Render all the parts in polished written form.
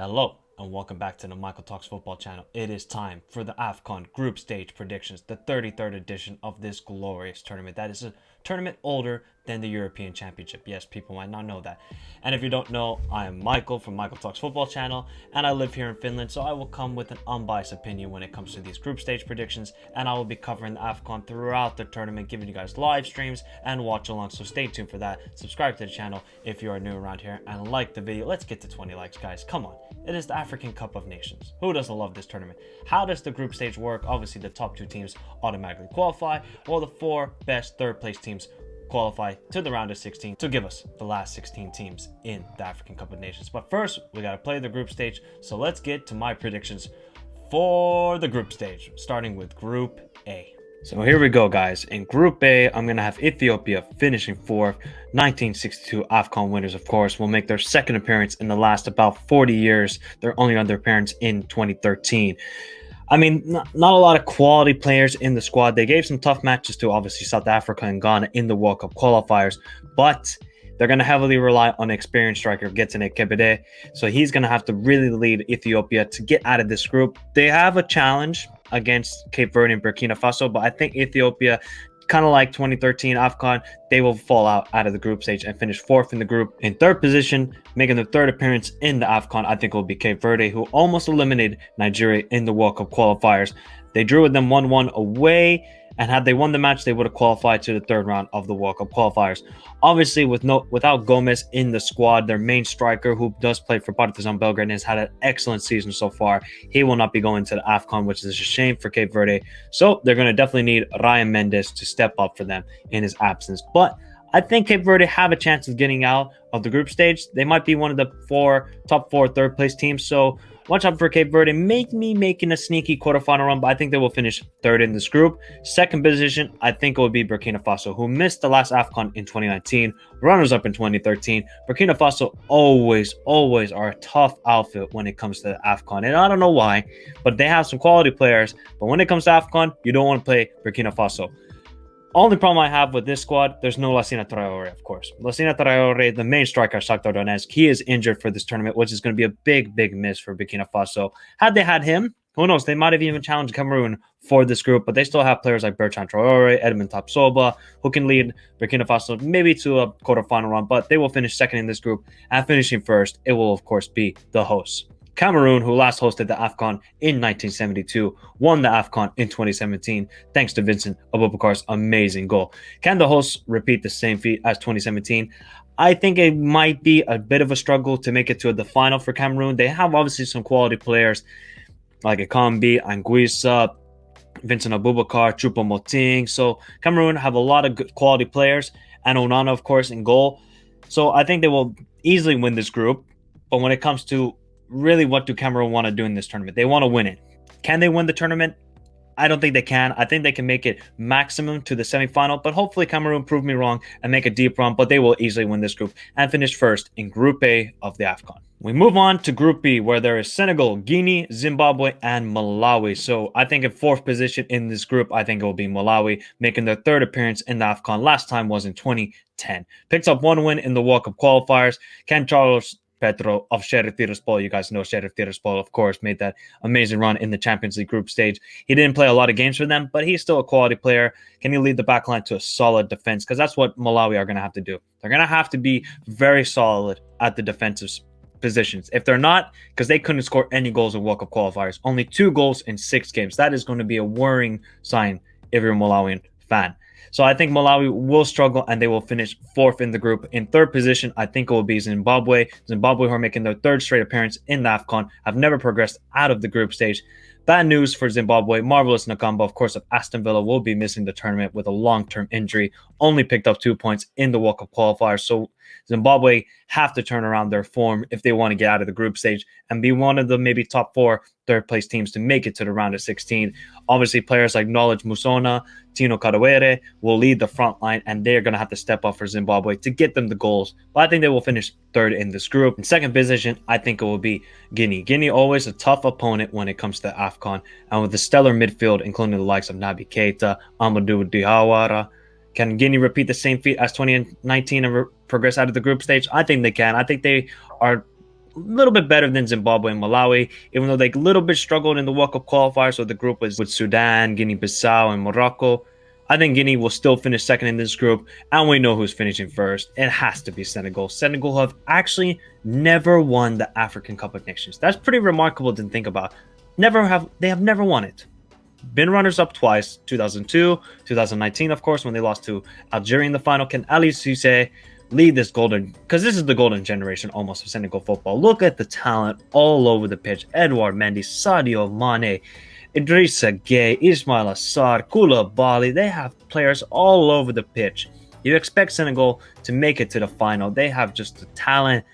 Hello and welcome back to the Michael Talks Football channel. It is time for the Afcon group stage predictions, the 33rd edition of this glorious tournament. That is a tournament older than the European Championship. Yes, people might not know that. And if you don't know, I am Michael from Michael Talks Football channel, and I live here in Finland, so I will come with an unbiased opinion when it comes to these group stage predictions, and I will be covering the Afcon throughout the tournament, giving you guys live streams and watch along. So stay tuned for that. Subscribe to the channel if you are new around here, and like the video. Let's get to 20 likes, guys. Come on. It is the African Cup of Nations. Who doesn't love this tournament? How does the group stage work? Obviously, the top two teams automatically qualify, while the four best third place teams qualify to the round of 16 to give us the last 16 teams in the African Cup of Nations. But first, we got to play the group stage. So let's get to my predictions for the group stage, starting with Group A. So here we go, guys. In Group A, I'm going to have Ethiopia finishing fourth. 1962 Afcon winners, of course, will make their second appearance in the last about 40 years. They're only on their appearance in 2013. I mean, not a lot of quality players in the squad. They gave some tough matches to, obviously, South Africa and Ghana in the World Cup qualifiers, but they're going to heavily rely on experienced striker Getene Kebede. So he's going to have to really lead Ethiopia to get out of this group. They have a challenge against Cape Verde and Burkina Faso, but I think Ethiopia, kind of like 2013 AFCON, they will fall out of the group stage and finish fourth in the group. In third position, making their third appearance in the AFCON, I think will be Cape Verde, who almost eliminated Nigeria in the World Cup qualifiers. They drew with them 1-1 away, and had they won the match, they would have qualified to the third round of the World Cup qualifiers. Obviously, without Gomez in the squad, their main striker, who does play for Partizan Belgrade and has had an excellent season so far, he will not be going to the AFCON, which is a shame for Cape Verde. So they're going to definitely need Ryan Mendes to step up for them in his absence. But I think Cape Verde have a chance of getting out of the group stage. They might be one of the top four third place teams. So watch out for Cape Verde. Making a sneaky quarterfinal run, but I think they will finish third in this group. Second position, I think it will be Burkina Faso, who missed the last AFCON in 2019, runners-up in 2013. Burkina Faso always are a tough outfit when it comes to the AFCON, and I don't know why, but they have some quality players. But when it comes to AFCON, you don't want to play Burkina Faso. Only problem I have with this squad, there's no Lassina Traore, of course. Lassina Traore, the main striker, Shakhtar Donetsk, he is injured for this tournament, which is going to be a big miss for Burkina Faso. Had they had him, who knows, they might have even challenged Cameroon for this group, but they still have players like Bertrand Traore, Edmond Tapsoba, who can lead Burkina Faso maybe to a quarterfinal run, but they will finish second in this group. And finishing first, it will, of course, be the hosts. Cameroon, who last hosted the AFCON in 1972, won the AFCON in 2017 thanks to Vincent Aboubakar's amazing goal. Can the hosts repeat the same feat as 2017? I think it might be a bit of a struggle to make it to the final for Cameroon. They have obviously some quality players like Ekambi, Anguissa, Vincent Aboubakar, Choupo-Moting. So Cameroon have a lot of good quality players, and Onana, of course, in goal. So I think they will easily win this group. But when it comes to really, what do Cameroon want to do in this tournament? They want to win it. Can they win the tournament? I don't think they can. I think they can make it maximum to the semifinal, but hopefully Cameroon prove me wrong and make a deep run, but they will easily win this group and finish first in Group A of the AFCON. We move on to Group B, where there is Senegal, Guinea, Zimbabwe, and Malawi. So I think in fourth position in this group, I think it will be Malawi, making their third appearance in the AFCON. Last time was in 2010. Picks up one win in the World Cup qualifiers. Can Charles Petro of Sheriff Tiraspol. You guys know Sheriff Tiraspol, of course, made that amazing run in the Champions League group stage. He didn't play a lot of games for them, but he's still a quality player. Can he lead the backline to a solid defense? Because that's what Malawi are going to have to do. They're going to have to be very solid at the defensive positions. If they're not, because they couldn't score any goals in World Cup qualifiers, only 2 goals in 6 games. That is going to be a worrying sign if you're a Malawian fan. So I think Malawi will struggle and they will finish fourth in the group. In third position, I think it will be Zimbabwe. Zimbabwe, who are making their third straight appearance in the AFCON, have never progressed out of the group stage. Bad news for Zimbabwe. Marvelous Nakamba, of course, of Aston Villa will be missing the tournament with a long-term injury. Only picked up 2 points in the World Cup qualifier. So Zimbabwe have to turn around their form if they want to get out of the group stage and be one of the maybe top 4 third place teams to make it to the round of 16. Obviously, players like Knowledge Musona, Tino Kadewere will lead the front line, and they're going to have to step up for Zimbabwe to get them the goals. But I think they will finish third in this group. In second position, I think it will be Guinea. Guinea always a tough opponent when it comes to AFCON, and with the stellar midfield, including the likes of Naby Keita, Amadou Diawara. Can Guinea repeat the same feat as 2019 and progress out of the group stage? I think they can. I think they are little bit better than Zimbabwe and Malawi, even though they a little bit struggled in the World Cup qualifiers. So the group was with Sudan, Guinea-Bissau, and Morocco. I think Guinea will still finish second in this group, and we know who's finishing first. It has to be Senegal. Senegal have actually never won the African Cup of Nations. That's pretty remarkable to think about. They have never won it. Been runners-up twice, 2002, 2019, of course, when they lost to Algeria in the final. Can Ali Cisse lead this because this is the golden generation almost of Senegal football. Look at the talent all over the pitch. Edouard Mendy, Sadio Mane, Idrissa Gueye, Ismail Assar, Koulibaly. They have players all over the pitch. You expect Senegal to make it to the final. They have just the talent,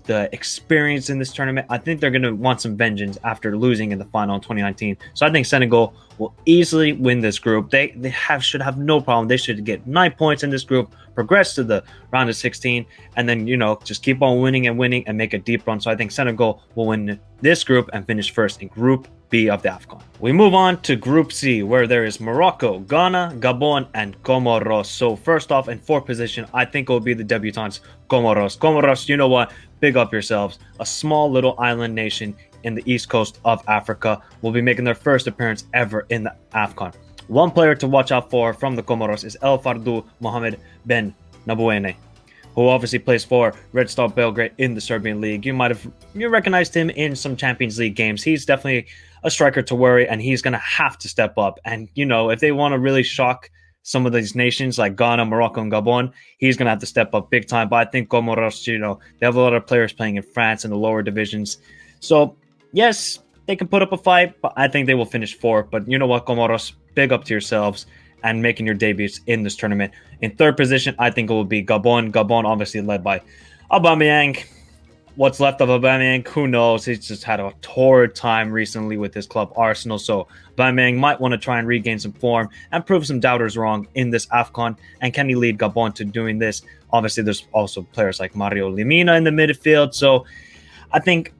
the experience in this tournament. I think they're going to want some vengeance after losing in the final in 2019. So I think Senegal will easily win this group. They should have no problem. They should get 9 points in this group, progress to the round of 16, and then, just keep on winning and make a deep run. So I think Senegal will win this group and finish first in Group B of the Afcon. We move on to Group C, where there is Morocco, Ghana, Gabon, and Comoros. So first off, in fourth position, I think it will be the debutants, Comoros. Comoros, you know what? Big up yourselves. A small little island nation in the east coast of Africa will be making their first appearance ever in the Afcon. One player to watch out for from the Comoros is El Fardu Mohamed Ben Nabuene, who obviously plays for Red Star Belgrade in the Serbian league. You recognized him in some Champions League games. He's definitely a striker to worry, and he's going to have to step up. And, if they want to really shock some of these nations like Ghana, Morocco, and Gabon, he's going to have to step up big time. But I think Comoros, they have a lot of players playing in France in the lower divisions. So, yes, they can put up a fight, but I think they will finish fourth. But you know what, Comoros, big up to yourselves and making your debuts in this tournament. In third position, I think it will be Gabon. Gabon obviously led by Aubameyang. What's left of Aubameyang, who knows? He's just had a torrid time recently with his club, Arsenal. So Aubameyang might want to try and regain some form and prove some doubters wrong in this AFCON. And can he lead Gabon to doing this? Obviously, there's also players like Mario Lemina in the midfield. So I think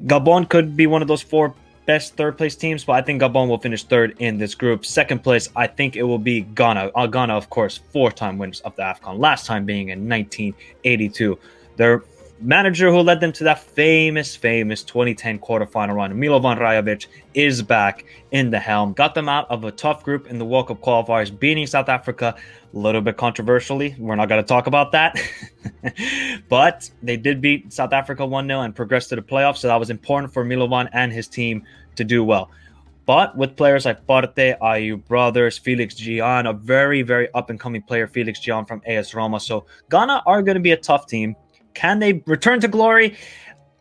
Gabon could be one of those four best third-place teams, but I think Gabon will finish third in this group. Second place, I think it will be Ghana. Ghana, of course, four-time winners of the AFCON, last time being in 1982. Their manager who led them to that famous 2010 quarterfinal run, Milovan Rajovic, is back in the helm. Got them out of a tough group in the World Cup qualifiers, beating South Africa a little bit controversially. We're not going to talk about that. But they did beat South Africa 1-0 and progress to the playoffs, so that was important for Milovan and his team to do well. But with players like Partey, Ayew brothers, Felix Gian, a very, very up-and-coming player, Felix Gian from AS Roma. So Ghana are going to be a tough team. Can they return to glory?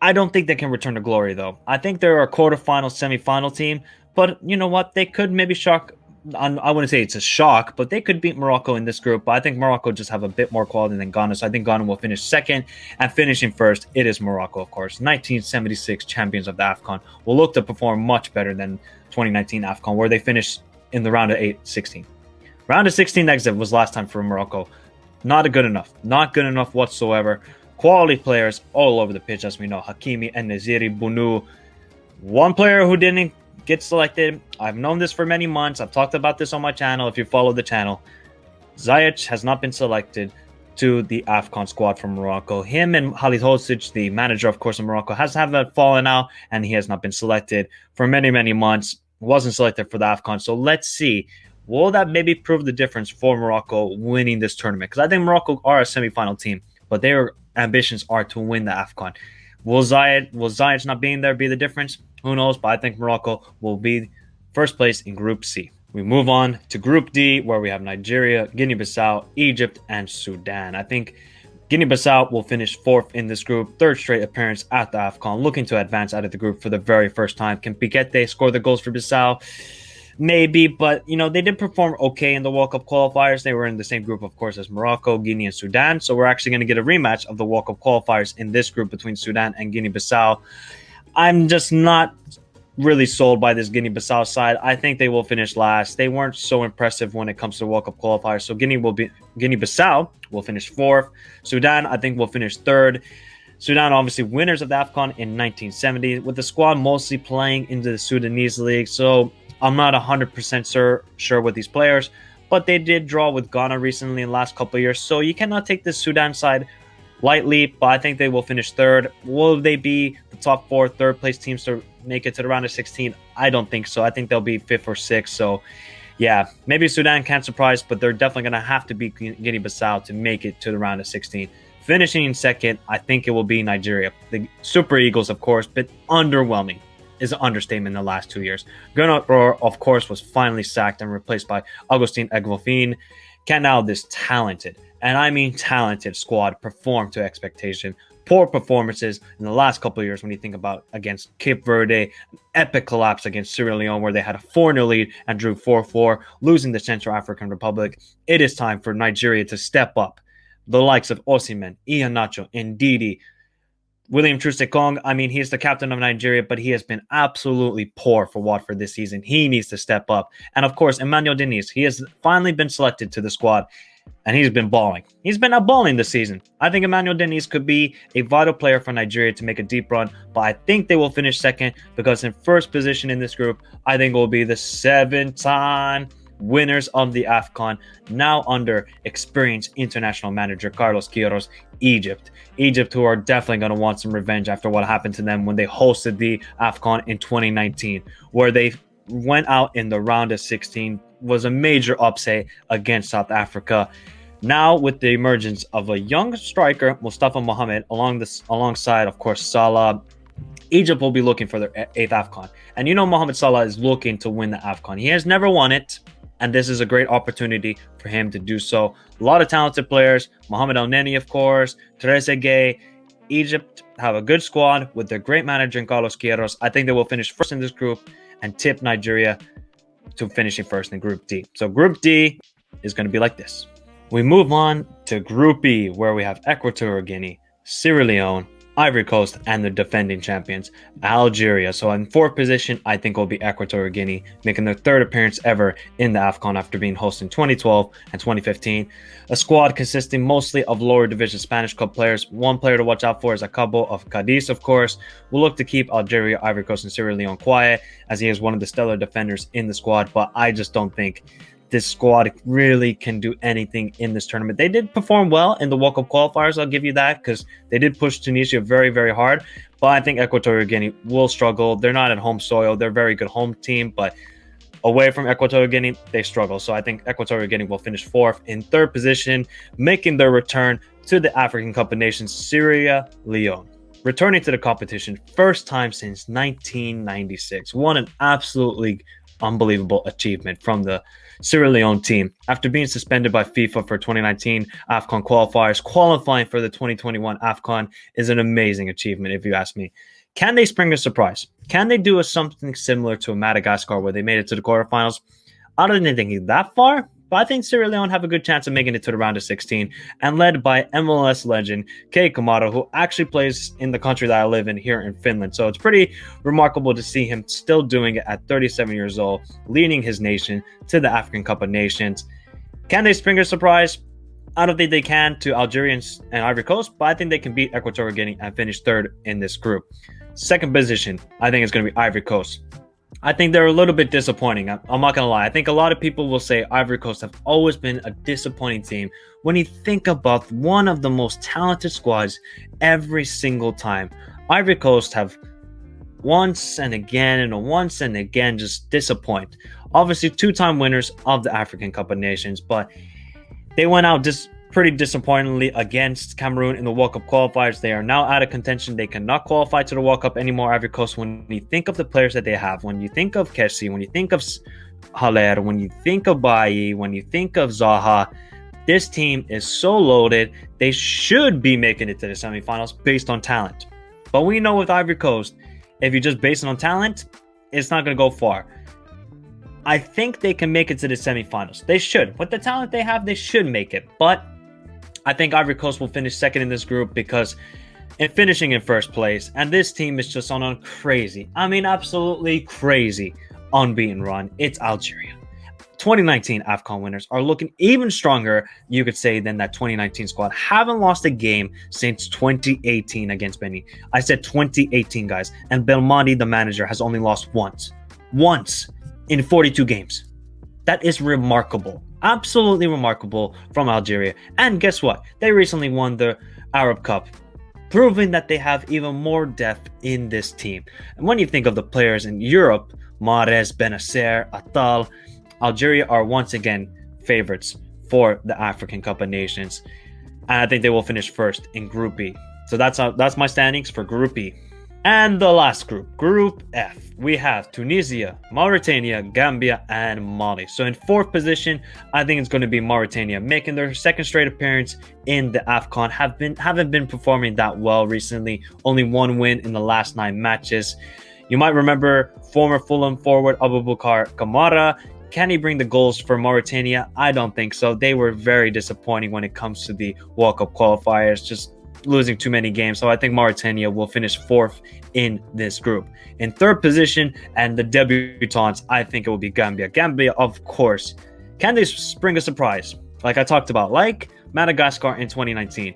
I don't think they can return to glory, though. I think they're a quarterfinal, semifinal team. But you know what? They could maybe shock. I wouldn't say it's a shock, but they could beat Morocco in this group. But I think Morocco just have a bit more quality than Ghana. So I think Ghana will finish second. And finishing first, it is Morocco, of course. 1976 champions of the AFCON will look to perform much better than 2019 AFCON, where they finished in the round of 16. Round of 16 exit was last time for Morocco. Not good enough. Not good enough whatsoever. Quality players all over the pitch, as we know. Hakimi and Naziri Bunu. One player who didn't get selected. I've known this for many months. I've talked about this on my channel if you follow the channel. Ziyech has not been selected to the AFCON squad from Morocco. Him and Halilhodžić, the manager, of course, of Morocco, has had that fallen out, and he has not been selected for many, many months. Wasn't selected for the AFCON. So let's see. Will that maybe prove the difference for Morocco winning this tournament? Because I think Morocco are a semifinal team, but their ambitions are to win the AFCON. Will Ziyech not being there be the difference? Who knows? But I think Morocco will be first place in Group C. We move on to Group D, where we have Nigeria, Guinea-Bissau, Egypt, and Sudan. I think Guinea-Bissau will finish fourth in this group, third straight appearance at the AFCON, looking to advance out of the group for the very first time. Can Piquete score the goals for Bissau? Maybe, but they did perform okay in the World Cup qualifiers. They were in the same group, of course, as Morocco, Guinea, and Sudan. So we're actually going to get a rematch of the World Cup qualifiers in this group between Sudan and Guinea-Bissau. I'm just not really sold by this Guinea-Bissau side. I think they will finish last. They weren't so impressive when it comes to World Cup qualifiers. So Guinea-Bissau will finish fourth. Sudan, I think, will finish third. Sudan, obviously, winners of the AFCON in 1970, with the squad mostly playing into the Sudanese league. So I'm not 100% sure with these players, but they did draw with Ghana recently in the last couple of years. So you cannot take this Sudan side lightly, but I think they will finish third. Will they be the top four, third place teams to make it to the round of 16? I don't think so. I think they'll be fifth or sixth. So, yeah, maybe Sudan can't surprise, but they're definitely going to have to beat Guinea-Bissau to make it to the round of 16. Finishing in second, I think it will be Nigeria. The Super Eagles, of course, but underwhelming is an understatement in the last 2 years. Gernot Rohr, of course, was finally sacked and replaced by Augustin Egwofin. Can now this talented, and I mean talented, squad perform to expectation? Poor performances in the last couple of years when you think about against Cape Verde, an epic collapse against Sierra Leone where they had a 4-0 lead and drew 4-4, losing the Central African Republic. It is time for Nigeria to step up. The likes of Osimhen, Iheanacho, Ndidi, William Troost-Ekong, I mean, he's the captain of Nigeria, but he has been absolutely poor for Watford this season. He needs to step up. And of course, Emmanuel Denise, he has finally been selected to the squad, and he's been balling. He's been balling this season. I think Emmanuel Denise could be a vital player for Nigeria to make a deep run, but I think they will finish second because in first position in this group, I think will be the 7-time winners of the Afcon, now under experienced international manager Carlos Queiroz, Egypt. Egypt, who are definitely going to want some revenge after what happened to them when they hosted the Afcon in 2019, where they went out in the round of 16, was a major upset against South Africa. Now, with the emergence of a young striker, Mustafa Mohamed, alongside, of course, Salah, Egypt will be looking for their 8th Afcon. And you know Mohamed Salah is looking to win the Afcon. He has never won it, and this is a great opportunity for him to do so. A lot of talented players. Mohamed El Neni, of course. Trezeguet. Egypt have a good squad with their great manager in Carlos Queiroz. I think they will finish first in this group and tip Nigeria to finishing first in Group D. So Group D is going to be like this. We move on to Group E, where we have Equatorial Guinea, Sierra Leone, Ivory Coast, and the defending champions, Algeria. So in fourth position, I think will be Equatorial Guinea, making their third appearance ever in the Afcon after being hosted in 2012 and 2015. A squad consisting mostly of lower division Spanish club players. One player to watch out for is Akabo of Cadiz, of course. We'll look to keep Algeria, Ivory Coast, and Sierra Leone quiet, as he is one of the stellar defenders in the squad, but I just don't think this squad really can do anything in this tournament. They did perform well in the World Cup qualifiers, I'll give you that, because they did push Tunisia very, very hard. But I think Equatorial Guinea will struggle. They're not at home soil. They're a very good home team, but away from Equatorial Guinea, they struggle. So I think Equatorial Guinea will finish fourth. In third position, making their return to the African Cup of Nations, Sierra Leone. Returning to the competition, first time since 1996. What an absolutely unbelievable achievement from the Sierra Leone team. After being suspended by FIFA for 2019 AFCON qualifiers, qualifying for the 2021 AFCON is an amazing achievement, if you ask me. Can they spring a surprise? Can they do something similar to Madagascar where they made it to the quarterfinals? I don't think it's that far, but I think Sierra Leone have a good chance of making it to the round of 16, and led by MLS legend Kei Kamara, who actually plays in the country that I live in here in Finland. So it's pretty remarkable to see him still doing it at 37 years old, leading his nation to the African Cup of Nations. Can they spring a surprise? I don't think they can to Algeria and Ivory Coast, but I think they can beat Equatorial Guinea and finish third in this group. Second position, I think it's going to be Ivory Coast. I think they're a little bit disappointing. I'm not going to lie. I think a lot of people will say Ivory Coast have always been a disappointing team when you think about one of the most talented squads every single time. Ivory Coast have once and again just disappoint. Obviously, 2-time winners of the African Cup of Nations, but they went out just pretty disappointingly against Cameroon in the World Cup qualifiers. They are now out of contention. They cannot qualify to the World Cup anymore. Ivory Coast, when you think of the players that they have, when you think of Kessie, when you think of Haller, when you think of Bailly, when you think of Zaha, this team is so loaded. They should be making it to the semifinals based on talent. But we know with Ivory Coast, if you just base it on talent, it's not going to go far. I think they can make it to the semifinals. They should. With the talent they have, they should make it. But I think Ivory Coast will finish second in this group because in finishing in first place, and this team is just on a crazy, absolutely crazy unbeaten run. It's Algeria. 2019 AFCON winners are looking even stronger, you could say, than that 2019 squad. Haven't lost a game since 2018 against Benin. I said 2018, guys. And Belmondi, the manager, has only lost once in 42 games. That is remarkable. Absolutely remarkable from Algeria. And guess what? They recently won the Arab Cup, proving that they have even more depth in this team. And when you think of the players in Europe, Mahrez, Benacer, Atal, Algeria are once again favorites for the African Cup of Nations. And I think they will finish first in Group B. So that's my standings for Group E. And the last group, Group F, we have Tunisia, Mauritania, Gambia, and Mali. So in fourth position, I think it's going to be Mauritania, making their second straight appearance in the Afcon. Haven't been performing that well recently. Only one win in the last 9 matches. You might remember former Fulham forward Aboubakar Kamara. Can he bring the goals for Mauritania? I don't think so. They were very disappointing when it comes to the World Cup qualifiers, just losing too many games. So I think Mauritania will finish fourth in this group. In third position, and the debutants, I think it will be Gambia. Gambia, of course. Can they spring a surprise? Like I talked about, like Madagascar in 2019.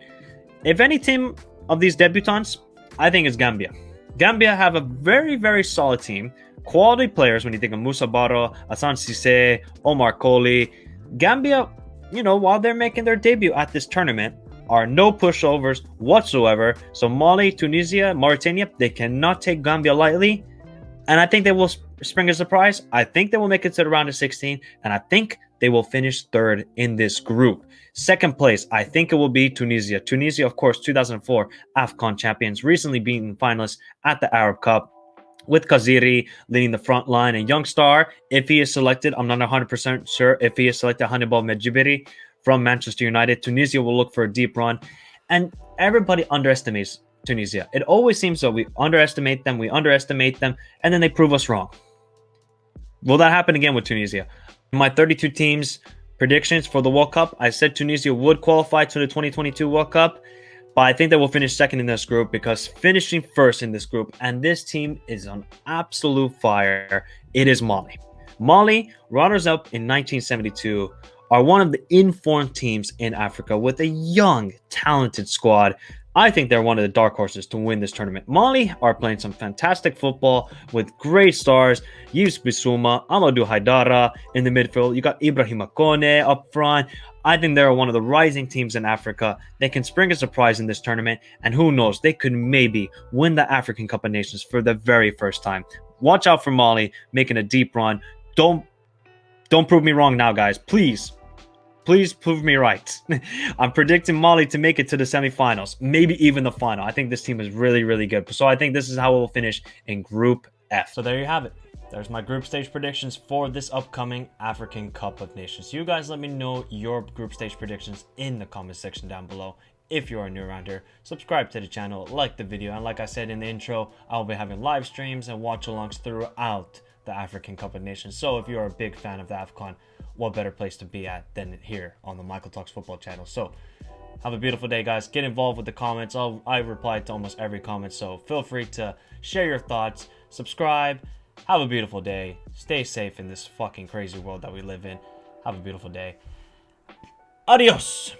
If any team of these debutants, I think it's Gambia. Gambia have a very, very solid team. Quality players when you think of Moussa Baro, Hassan Cissé, Omar Colley. Gambia, while they're making their debut at this tournament, are no pushovers whatsoever. So Mali, Tunisia, Mauritania, they cannot take Gambia lightly. And I think they will spring a surprise. I think they will make it to the round of 16. And I think they will finish third in this group. Second place, I think it will be Tunisia. Tunisia, of course, 2004 Afcon champions, recently beaten finalists at the Arab Cup, with Kaziri leading the front line. A young star, if he is selected, I'm not 100% sure if he is selected, Hannibal Medjibiri from Manchester United. Tunisia will look for a deep run. And everybody underestimates Tunisia. It always seems so. We underestimate them, and then they prove us wrong. Will that happen again with Tunisia? My 32 teams predictions for the World Cup, I said Tunisia would qualify to the 2022 World Cup, but I think they will finish second in this group, because finishing first in this group, and this team is on absolute fire, it is Mali. Mali, runners-up in 1972, are one of the informed teams in Africa with a young, talented squad. I think they're one of the dark horses to win this tournament. Mali are playing some fantastic football with great stars. Yves Bissouma, Amadou Haidara in the midfield. You got Ibrahim Akone up front. I think they're one of the rising teams in Africa. They can spring a surprise in this tournament, and who knows, they could maybe win the African Cup of Nations for the very first time. Watch out for Mali making a deep run. Don't prove me wrong now, guys. Please prove me right. I'm predicting Mali to make it to the semifinals, maybe even the final. I think this team is really, really good. So I think this is how it will finish in Group F. So there you have it. There's my group stage predictions for this upcoming African Cup of Nations. You guys let me know your group stage predictions in the comment section down below. If you are new around here, subscribe to the channel, like the video, and like I said in the intro, I'll be having live streams and watch-alongs throughout the African Cup of Nations. So if you're a big fan of the Afcon, what better place to be at than here on the Michael Talks Football channel. So have a beautiful day, guys. Get involved with the comments. I reply to almost every comment, so feel free to share your thoughts, subscribe. Have a beautiful day. Stay safe in this fucking crazy world that we live in. Have a beautiful day. Adios.